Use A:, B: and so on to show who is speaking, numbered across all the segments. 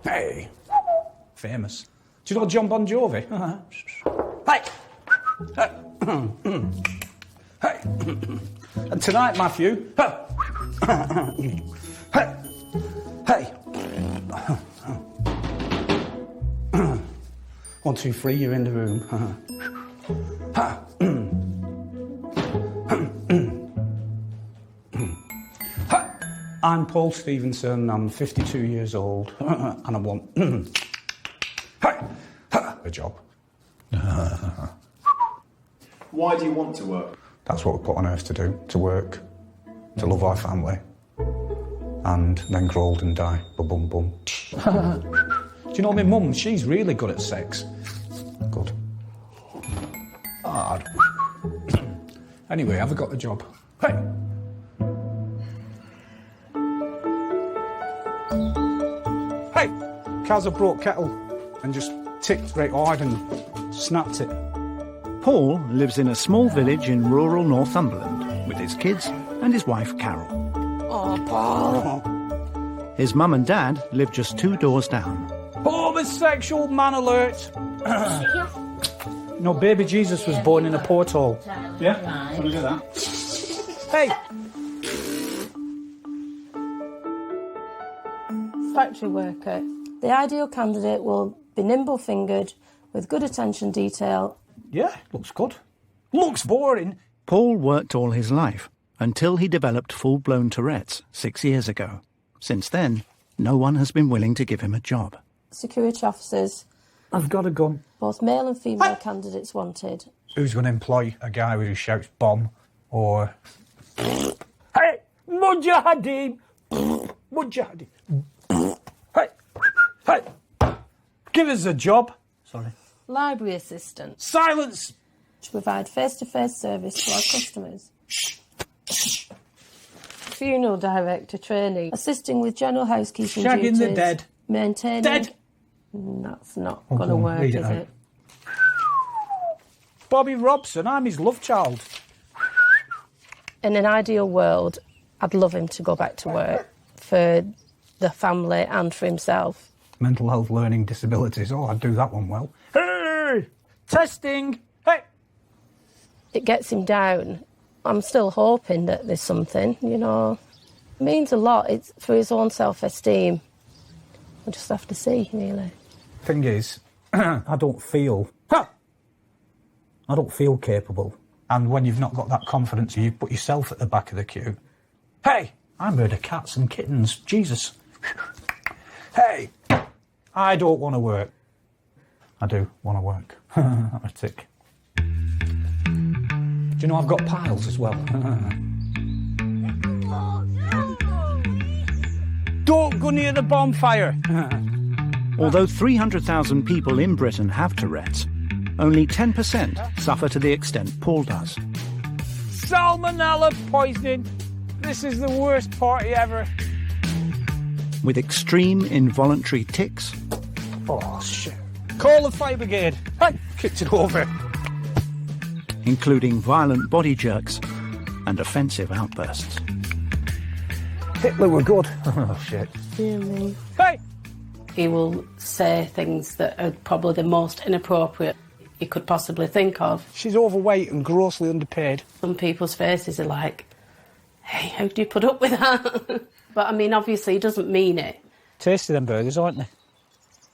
A: Hey. Famous. Do you know John Bon Jovi? Hey. Hey. And tonight, Matthew. Hey. Hey. 1, 2, 3, you're in the room. I'm Paul Stevenson, I'm 52 years old, and I want a job.
B: Why do you want to work?
A: That's what we're put on earth to do, to work, to love our family, and then grow old and die. Ba-bum bum. Do you know my mum? She's really good at sex. Good. Hard. Anyway, have I got the job? Hey! Hey! Kaz, I brought kettle and just ticked very hard and snapped it.
C: Paul lives in a small village in rural Northumberland with his kids and his wife Carol.
A: Oh, Paul!
C: His mum and dad live just 2 doors down.
A: Homosexual man alert! No, baby Jesus was born in a porthole.
B: Yeah? Want to do that?
A: Hey!
D: Factory worker. The ideal candidate will be nimble-fingered, with good attention detail.
A: Yeah, looks good. Looks boring.
C: Paul worked all his life until he developed full-blown Tourette's 6 years ago. Since then, no one has been willing to give him a job.
D: Security officers.
A: I've got a gun.
D: Both male and female candidates wanted.
A: Who's going to employ a guy who shouts bomb or... Hey! Mujahideen! Mujahideen! Hey! Hey! Give us a job. Sorry.
D: Library assistant.
A: Silence!
D: To provide face-to-face service to our customers. Funeral director training. Assisting with general housekeeping
A: Shagging
D: duties.
A: the dead.
D: Maintaining...
A: Dead!
D: That's not going to work, is it?
A: Bobby Robson, I'm his love child.
D: In an ideal world, I'd love him to go back to work for the family and for himself.
A: Mental health, learning disabilities. Oh, I'd do that one well. Hey! Testing! Hey!
D: It gets him down. I'm still hoping that there's something, you know. It means a lot. It's for his own self-esteem. We'll just have to see, really.
A: Thing is, I don't feel capable. And when you've not got that confidence, you put yourself at the back of the queue. Hey, I murder cats and kittens. Jesus. Hey, I don't want to work. I do want to work. I'm a tick. Do you know I've got piles as well? Don't go near the bonfire.
C: Although 300,000 people in Britain have Tourette's, only 10% suffer to the extent Paul does.
A: Salmonella poisoning. This is the worst party ever.
C: With extreme involuntary tics.
A: Oh, shit. Call the fire brigade. Hey, kicked it over.
C: Including violent body jerks and offensive outbursts.
A: Hitler were good. Oh, shit.
D: Really?
A: Hey!
D: He will say things that are probably the most inappropriate you could possibly think of.
A: She's overweight and grossly underpaid.
D: Some people's faces are like, hey, how do you put up with that? But, I mean, obviously, he doesn't mean it.
A: Tasty them burgers, aren't they?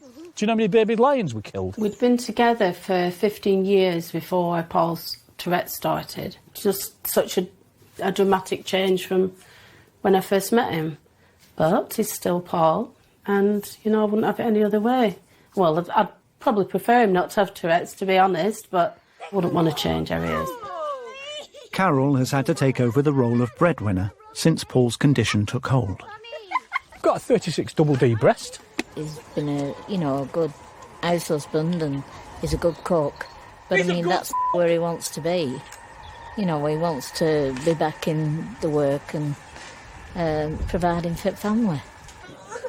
A: Do you know how many baby lions we killed?
D: We'd been together for 15 years before Paul's Tourette started. Just such a dramatic change from when I first met him. But he's still Paul, and, you know, I wouldn't have it any other way. Well, I'd probably prefer him not to have Tourette's, to be honest, but I wouldn't want to change how he is.
C: Carol has had to take over the role of breadwinner since Paul's condition took hold.
A: I've got a 36 double D breast.
E: He's been a good house husband and he's a good cook. But, I mean, that's where he wants to be. You know, he wants to be back in the work and providing for family.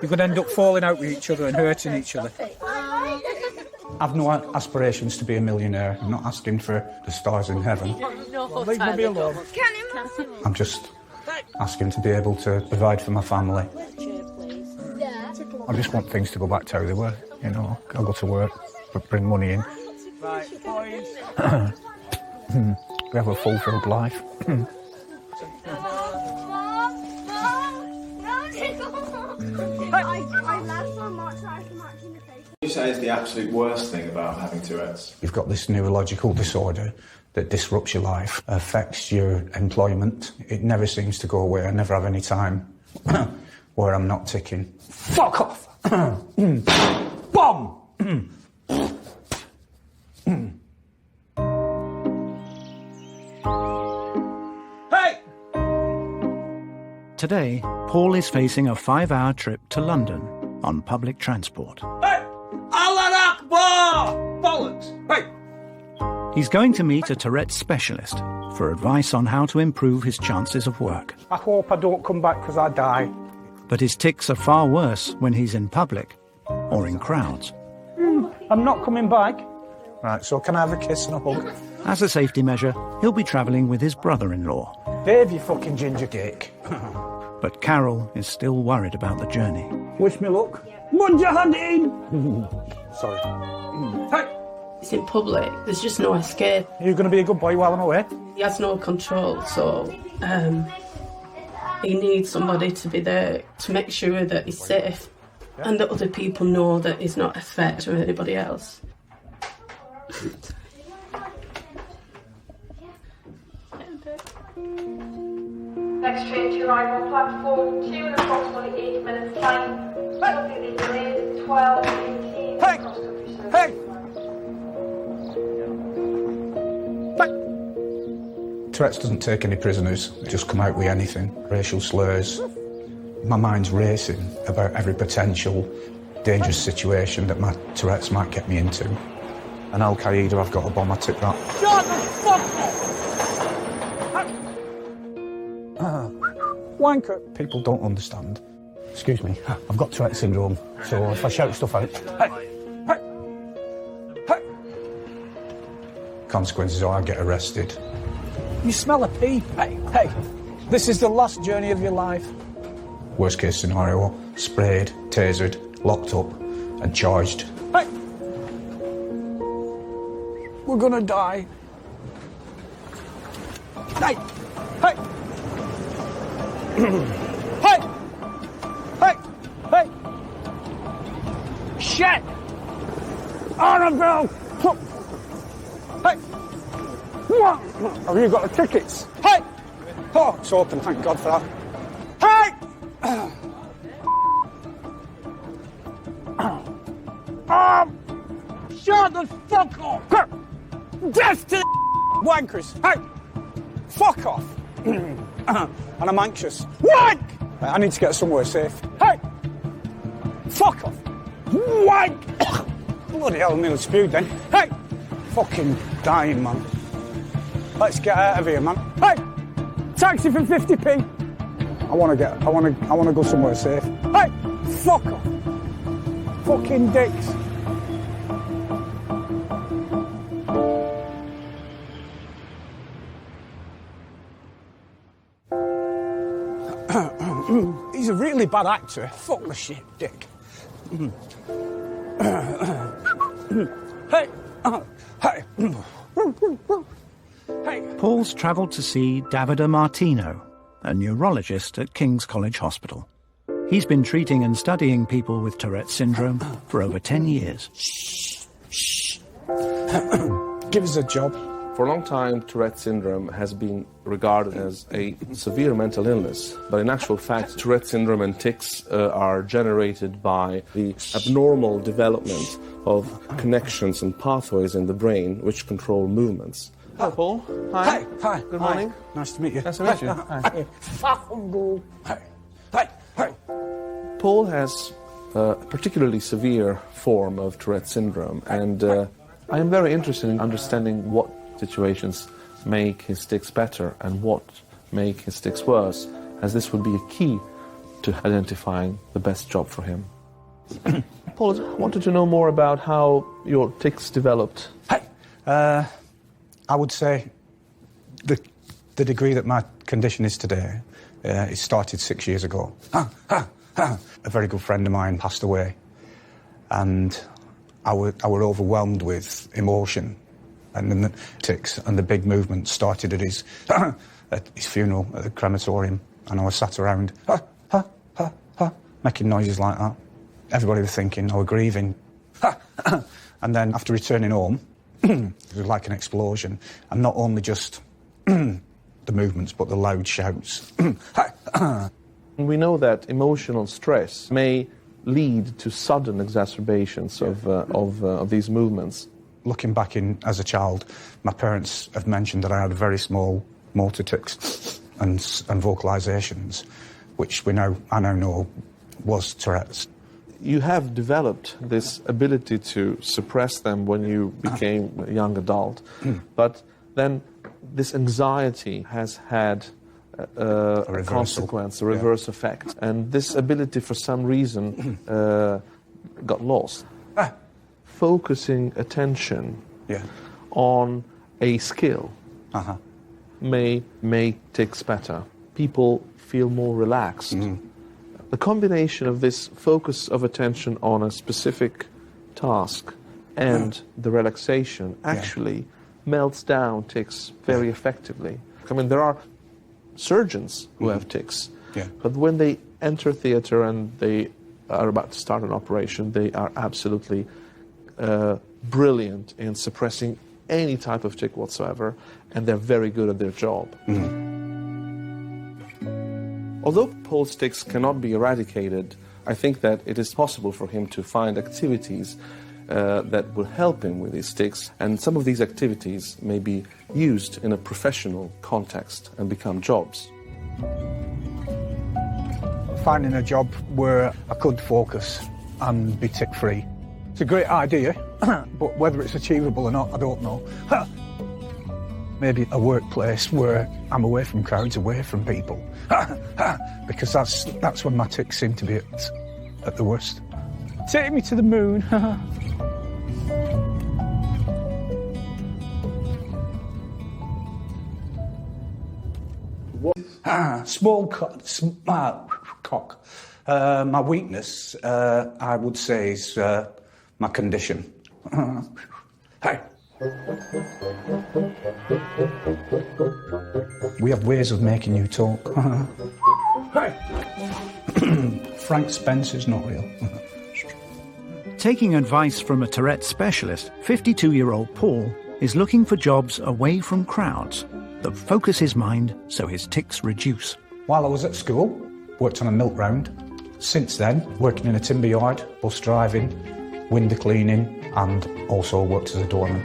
A: You're going to end up falling out with each other and hurting each other. I've no aspirations to be a millionaire. I'm not asking for the stars in heaven. Leave me alone. I'm just asking to be able to provide for my family. I just want things to go back to how they were, you know. I'll go to work, but bring money in.
F: Right, boys.
A: We have a fulfilled life.
G: I laugh so much that I can actually face.
B: What would you say is the absolute worst thing about having Tourette's?
A: You've got this neurological disorder that disrupts your life, affects your employment. It never seems to go away. I never have any time where I'm not ticking. Fuck off! Bomb! Hey!
C: Today, Paul is facing a 5-hour trip to London on public transport.
A: Hey! Allah Akbar! Bollocks! Hey!
C: He's going to meet a Tourette's specialist for advice on how to improve his chances of work.
A: I hope I don't come back because I die.
C: But his tics are far worse when he's in public or in crowds.
A: I'm not coming back. Right, so can I have a kiss and a hug?
C: As a safety measure, he'll be travelling with his brother-in-law.
A: Dave, you fucking ginger cake.
C: But Carol is still worried about the journey.
A: Wish me luck. Mujahideen! Sorry. Hey!
D: It's in public, there's just no escape.
A: You're going to be a good boy while I'm away?
D: He has no control, so he needs somebody to be there to make sure that he's safe and that other people know that he's not a threat to anybody else.
H: Next train to arrive on platform 2 in approximately 8 minutes' time. Subsequently delayed 12:18
A: Hey!
H: cross-country service.
A: Hey! Tourette's doesn't take any prisoners. They just come out with anything. Racial slurs. My mind's racing about every potential dangerous situation that my Tourette's might get me into. And Al-Qaeda, I've got a bomb, I tip that.
F: Shut the fuck up!
A: Wanker. People don't understand. Excuse me, I've got Tourette syndrome, so if I shout stuff out, hey, hey, hey. Consequences are I get arrested. You smell a pee. Hey, hey, this is the last journey of your life. Worst case scenario, sprayed, tasered, locked up and charged. Hey! We're gonna die. Hey! Hey! Hey! Hey! Hey! Shit! Annabelle! Hey! What? Have you got the tickets? Hey! Oh, it's open, thank God for that. Hey!
F: Shut the fuck up!
A: Death to the wankers! Hey! Fuck off! And I'm anxious. Wank! I need to get somewhere safe. Hey! Fuck off! Wank! Bloody hell, I nearly spewed then. Hey! Fucking dying, man. Let's get out of here, man. Hey! Taxi for 50p! I wanna go somewhere safe. Hey! Fuck off! Fucking dicks! He's a really bad actor. Fuck the shit, dick. Hey! Hey! Hey!
C: Paul's travelled to see Davide Martino, a neurologist at King's College Hospital. He's been treating and studying people with Tourette's syndrome for over 10 years.
A: Give us a job.
I: For a long time, Tourette's syndrome has been regarded as a severe mental illness, but in actual fact, Tourette's syndrome and tics are generated by the abnormal development of connections and pathways in the brain which control movements. Hi, Paul. Hi.
A: Hey! Hi!
I: Good morning.
A: Hi. Nice to meet you.
I: Nice to meet you.
A: Hey! Fucking go! Hey! Hey! Hey!
I: Paul has a particularly severe form of Tourette's syndrome, and I am very interested in understanding what situations make his tics better and what make his tics worse, as this would be a key to identifying the best job for him. Paul, I wanted to know more about how your tics developed.
A: Hey! I would say the degree that my condition is today, it started 6 years ago. A very good friend of mine passed away, and I were overwhelmed with emotion, and then the tics and the big movement started at his funeral at the crematorium, and I was sat around making noises like that. Everybody was thinking I was grieving. And then after returning home, it was like an explosion, and not only just the movements but the loud shouts.
I: We know that emotional stress may lead to sudden exacerbations of these movements.
A: Looking back as a child, my parents have mentioned that I had very small motor tics and vocalisations, which I now know was Tourette's.
I: You have developed this ability to suppress them when you became a young adult, but then this anxiety has had a consequence, a reverse effect, and this ability for some reason got lost. Focusing attention on a skill may make tics better. People feel more relaxed. The combination of this focus of attention on a specific task and the relaxation actually melts down tics very effectively. I mean, there are surgeons who have tics, but when they enter theatre and they are about to start an operation, they are absolutely brilliant in suppressing any type of tic whatsoever, and they're very good at their job. Although Paul's tics cannot be eradicated, I think that it is possible for him to find activities that will help him with his tics, and some of these activities may be used in a professional context and become jobs.
A: Finding a job where I could focus and be tic-free. It's a great idea, but whether it's achievable or not, I don't know. Maybe a workplace where I'm away from crowds, away from people, because that's when my tics seem to be at the worst. Take me to the moon. Small cock. My weakness, I would say, is my condition. Hey. We have ways of making you talk. Hey. Frank Spencer's not real.
C: Taking advice from a Tourette specialist, 52-year-old Paul is looking for jobs away from crowds that focus his mind so his tics reduce.
A: While I was at school, worked on a milk round. Since then, working in a timber yard, bus driving, window cleaning, and also worked as a doorman.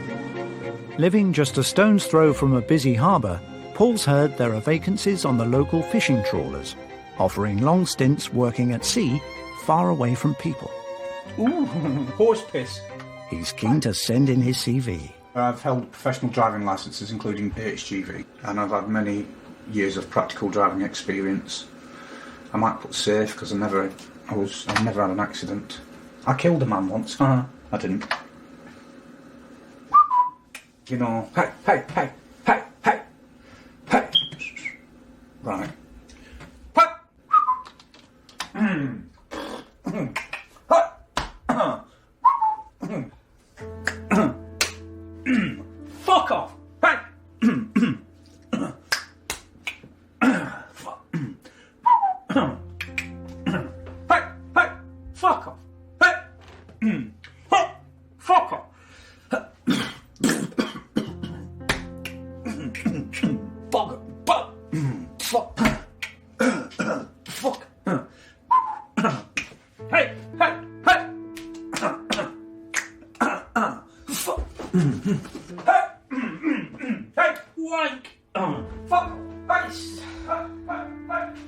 C: Living just a stone's throw from a busy harbour, Paul's heard there are vacancies on the local fishing trawlers, offering long stints working at sea, far away from people.
A: Ooh, horse piss.
C: He's keen to send in his CV.
A: I've held professional driving licences, including HGV, and I've had many years of practical driving experience. I might put safe because I've never had an accident. I killed a man once. I didn't. You know, hey. Right. Fuck off. Hey. Hey. Fuck off. Hey. Fuck off.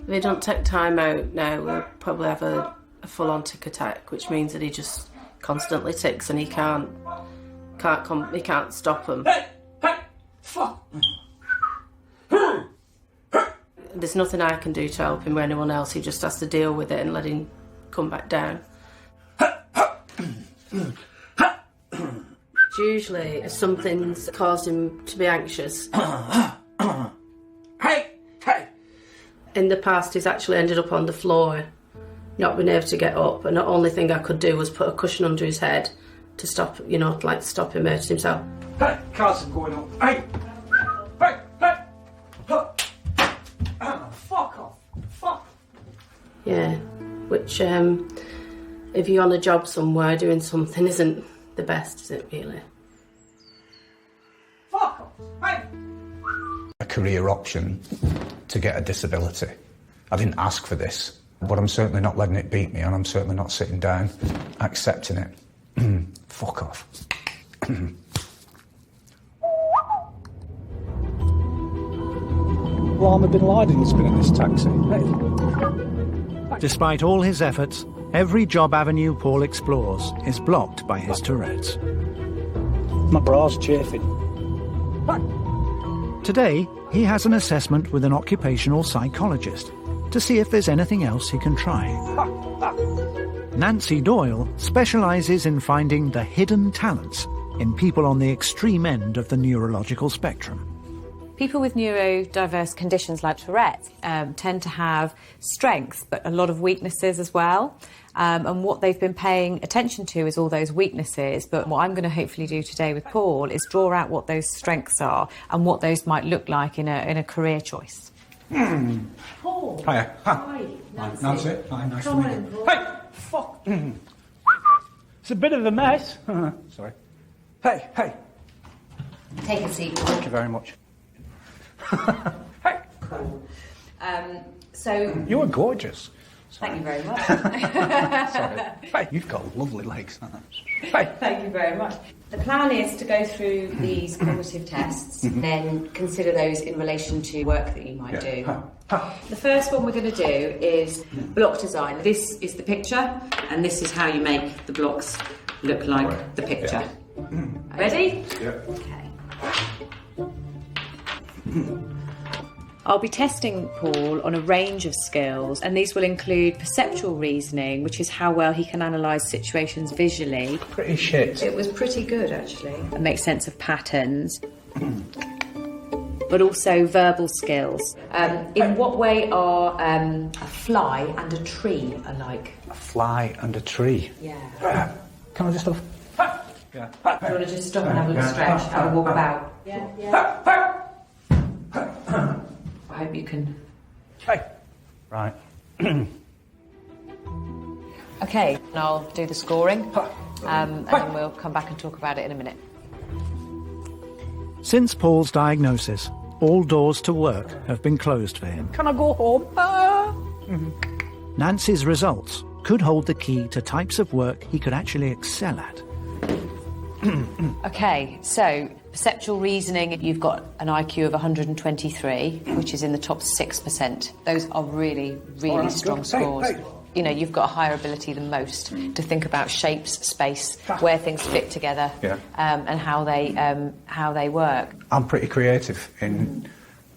D: If he don't take time out now, we'll probably have a full-on tic attack, which means that he just constantly tics and he can't stop them. There's nothing I can do to help him or anyone else. He just has to deal with it and let him come back down. It's usually something's caused him to be anxious. In the past, he's actually ended up on the floor not being able to get up, and the only thing I could do was put a cushion under his head to stop, to stop him hurting himself.
A: Hey, cars are going up. Hey! Hey! Hey! Fuck off! Fuck!
D: Yeah, which, if you're on a job somewhere doing something, isn't the best, is it, really?
A: Fuck off! Hey! A career option to get a disability. I didn't ask for this, but I'm certainly not letting it beat me, and I'm certainly not sitting down accepting it. Fuck off. Osama bin Laden's been in this taxi. Hey.
C: Despite all his efforts, every job avenue Paul explores is blocked by his Tourette's.
A: My bra's chafing.
C: Today, he has an assessment with an occupational psychologist to see if there's anything else he can try. Nancy Doyle specialises in finding the hidden talents in people on the extreme end of the neurological spectrum.
J: People with neurodiverse conditions like Tourette's tend to have strengths, but a lot of weaknesses as well. And what they've been paying attention to is all those weaknesses. But what I'm going to hopefully do today with Paul is draw out what those strengths are and what those might look like in a career choice.
D: Paul.
A: Hiya.
D: Hi.
A: Nancy. Hi, nice to meet you. Hey! Fuck!
F: It's a bit of a mess.
A: Sorry. Hey, hey!
J: Take a seat.
A: Thank you very much. Hey!
J: So...
A: You were gorgeous.
J: Thank you very much.
A: Sorry. Hey, you've got lovely legs. Hey!
J: Thank you very much. The plan is to go through these cognitive tests and then consider those in relation to work that you might do. The first one we're going to do is block design. This is the picture, and this is how you make the blocks look like the picture. Yeah. Ready?
B: Yeah.
J: Okay. I'll be testing Paul on a range of skills, and these will include perceptual reasoning, which is how well he can analyse situations visually.
A: Pretty shit.
J: It was pretty good, actually. And make sense of patterns. But also verbal skills. In what way are a fly and a tree alike?
A: A fly and a tree.
J: Yeah.
A: Can I just have...
J: Yeah. Do you want to just stop and have a little stretch, have a walk about? Yeah. I hope you can...
A: Hey! Right.
J: OK, and I'll do the scoring, and then we'll come back and talk about it in a minute.
C: Since Paul's diagnosis, all doors to work have been closed for him.
F: Can I go home?
C: Nancy's results could hold the key to types of work he could actually excel at.
J: OK, so perceptual reasoning, you've got an IQ of 123, which is in the top 6%. Those are really, really strong scores.
A: Hey.
J: You know, you've got a higher ability than most to think about shapes, space, where things fit together, and how they work.
A: I'm pretty creative in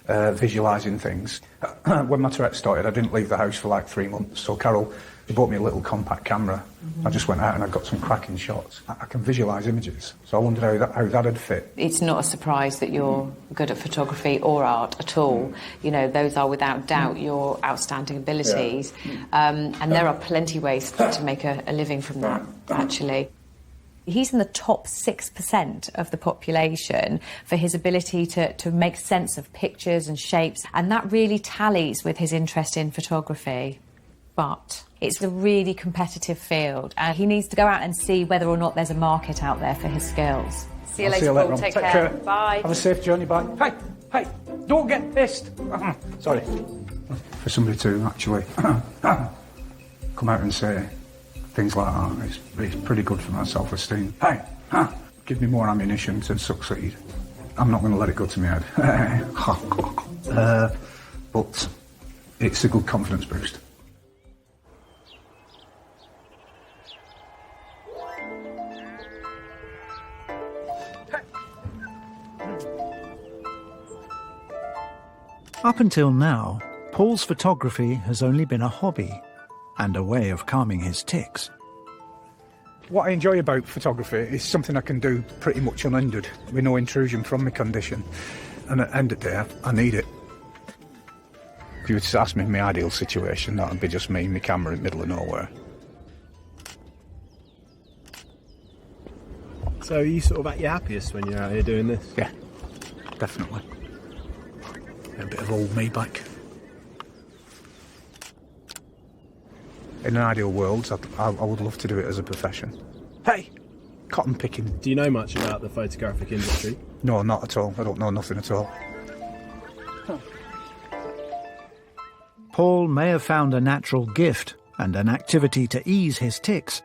A: visualising things. When my Tourette started, I didn't leave the house for like 3 months, so Carol bought me a little compact camera. I just went out and I got some cracking shots. I can visualise images, so I wondered how that'd fit.
J: It's not a surprise that you're good at photography or art at all. You know, those are without doubt your outstanding abilities. And there are plenty of ways to make a living from that, actually. He's in the top 6% of the population for his ability to make sense of pictures and shapes, and that really tallies with his interest in photography. But it's a really competitive field, and he needs to go out and see whether or not there's a market out there for his skills. See you later, Paul. Take care. Bye.
A: Have a safe journey back. Hey, don't get pissed. Sorry. For somebody to actually come out and say things like that, it's pretty good for my self-esteem. Hey, give me more ammunition to succeed. I'm not going to let it go to my head. But it's a good confidence boost.
C: Up until now, Paul's photography has only been a hobby and a way of calming his tics.
A: What I enjoy about photography is something I can do pretty much unhindered, with no intrusion from my condition. And at the end of the day, I need it. If you were to ask me my ideal situation, that would be just me and my camera in the middle of nowhere.
K: So are you sort of at your happiest when you're out here doing this?
A: Yeah, definitely. A bit of old me back. In an ideal world, I would love to do it as a profession. Hey! Cotton picking.
K: Do you know much about the photographic industry?
A: No, not at all. I don't know nothing at all.
C: Paul may have found a natural gift and an activity to ease his tics,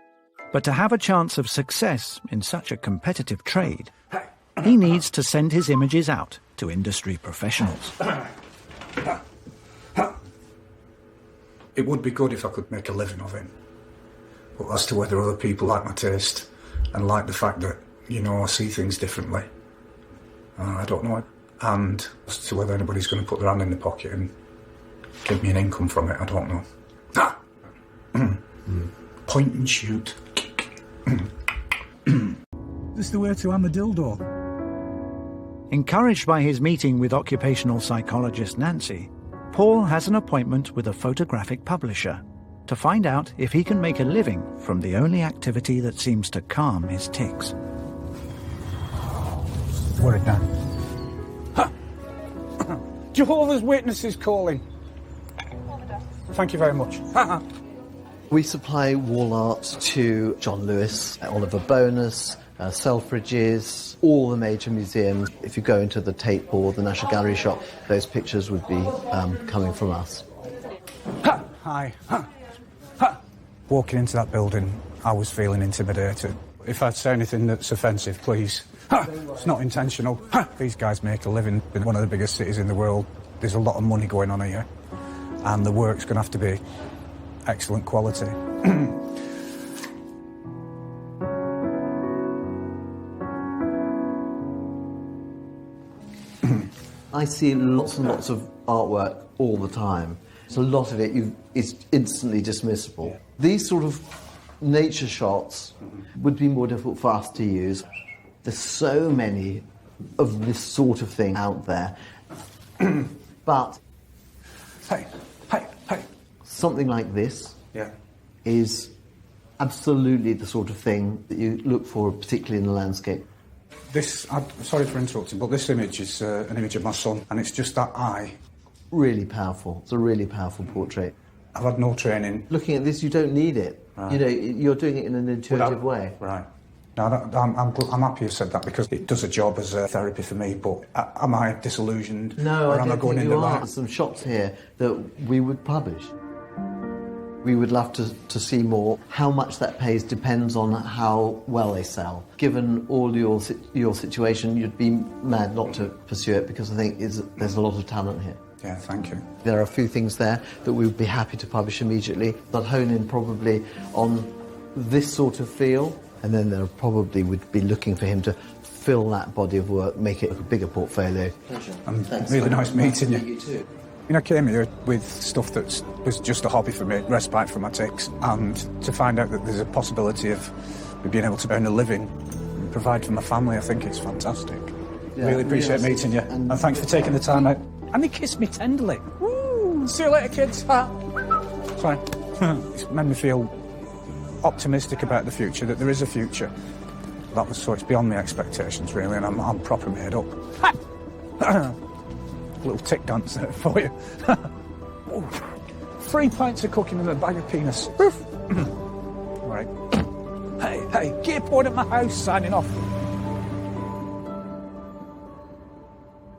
C: but to have a chance of success in such a competitive trade, he needs to send his images out to industry professionals.
A: It would be good if I could make a living of it. But as to whether other people like my taste and like the fact that, you know, I see things differently, I don't know. And as to whether anybody's going to put their hand in the pocket and give me an income from it, I don't know. Point and shoot. This is the way to Armadillo.
C: Encouraged by his meeting with occupational psychologist Nancy, Paul has an appointment with a photographic publisher to find out if he can make a living from the only activity that seems to calm his tics.
A: Worried now. Jehovah's Witnesses calling. Thank you very much.
L: We supply wall art to John Lewis, Oliver Bonas, Selfridges, all the major museums. If you go into the Tate or the National Gallery shop, those pictures would be coming from us.
A: Hi. Walking into that building, I was feeling intimidated. If I say anything that's offensive, please. It's not intentional. These guys make a living in one of the biggest cities in the world. There's a lot of money going on here, and the work's going to have to be excellent quality.
L: I see lots and lots of artwork all the time. So a lot of it is instantly dismissible. These sort of nature shots would be more difficult for us to use. There's so many of this sort of thing out there. But
A: Hey.
L: something like this is absolutely the sort of thing that you look for, particularly in the landscape.
A: Sorry for interrupting, but this image is an image of my son, and it's just that eye.
L: Really powerful. It's a really powerful portrait.
A: I've had no training.
L: Looking at this, you don't need it.
A: Right.
L: You know, you're doing it in an intuitive way.
A: Right. Now, I'm happy you said that, because it does a job as a therapy for me, but am I disillusioned?
L: No,
A: or
L: I
A: am
L: don't
A: I going
L: think
A: in
L: you
A: the
L: are.
A: right?
L: There's some shots here that we would publish. We would love to see more. How much that pays depends on how well they sell. Given all your situation, you'd be mad not to pursue it, because I think there's a lot of talent here.
A: Yeah, thank you.
L: There are a few things there that we would be happy to publish immediately. But hone in probably on this sort of feel, and then there probably would be looking for him to fill that body of work, make it a bigger portfolio.
A: Pleasure. Really nice meeting you.
L: You too.
A: I came here with stuff that was just a hobby for me, respite from my tics, and to find out that there's a possibility of me being able to earn a living and provide for my family, I think it's fantastic.
L: Yeah,
A: really appreciate meeting you, and thanks for taking the time out. And he kissed me tenderly. Woo! See you later, kids. Sorry. It's made me feel optimistic about the future, that there is a future. It's beyond my expectations, really, and I'm proper made up. Little tick dance there for you. 3 pints of cooking and a bag of peanuts. All right. Hey, gear point at my house, signing off.